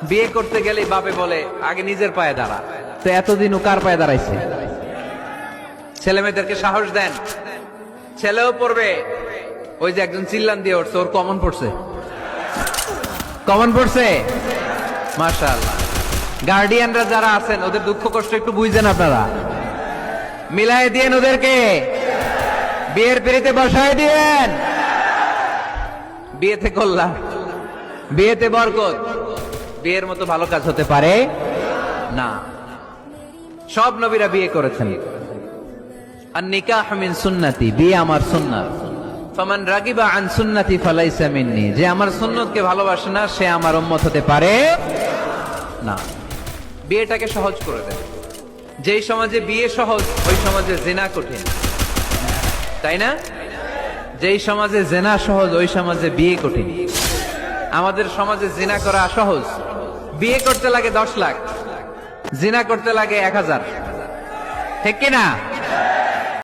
বিয়ে করতে গেলেই বাপে বলে আগে নিজের পায়ে দাঁড়া। তো এতদিন ও কার পায়ে দাঁড়াইছে? ছেলে মেয়েদেরকে সাহস দেন, ছেলেও পড়বে। ওই যে একজন চিল্লান দিয়ে উঠছে, ওর কমন পড়ছে, কমন পড়ছে। মাশাআল্লাহ। গার্ডিয়ানরা যারা আছেন ওদের দুঃখ কষ্ট একটু বুঝছেন আপনারা, মিলাই দিয়েন ওদেরকে, বিয়ের পিড়িতে বসায় দিয়েন। বিয়েতে কল্যাণ, বিয়েতে বরকত। বিয়ের মতো ভালো কাজ হতে পারে না। সব নবীরা বিয়ে করেছেন। আর নিকাহ মিন সুন্নতি, বিয়ে আমার সুন্নাত। ফামান রাগিবা আন সুন্নতি ফালাইসা মিন্নি, যে আমার সুন্নতকে ভালোবাসে না সে আমার উম্মত হতে পারে না। বিয়েটাকে সহজ করে দেন। যেই সমাজে বিয়ে সহজ ওই সমাজে জিনা কঠিন, তাই না? যেই সমাজে জিনা সহজ ওই সমাজে বিয়ে কঠিন। আমাদের সমাজে জিনা করা সহজ, বিয়ে করতে লাগে 10 লাখ, জিনা করতে লাগে 1000, ঠিক কিনা?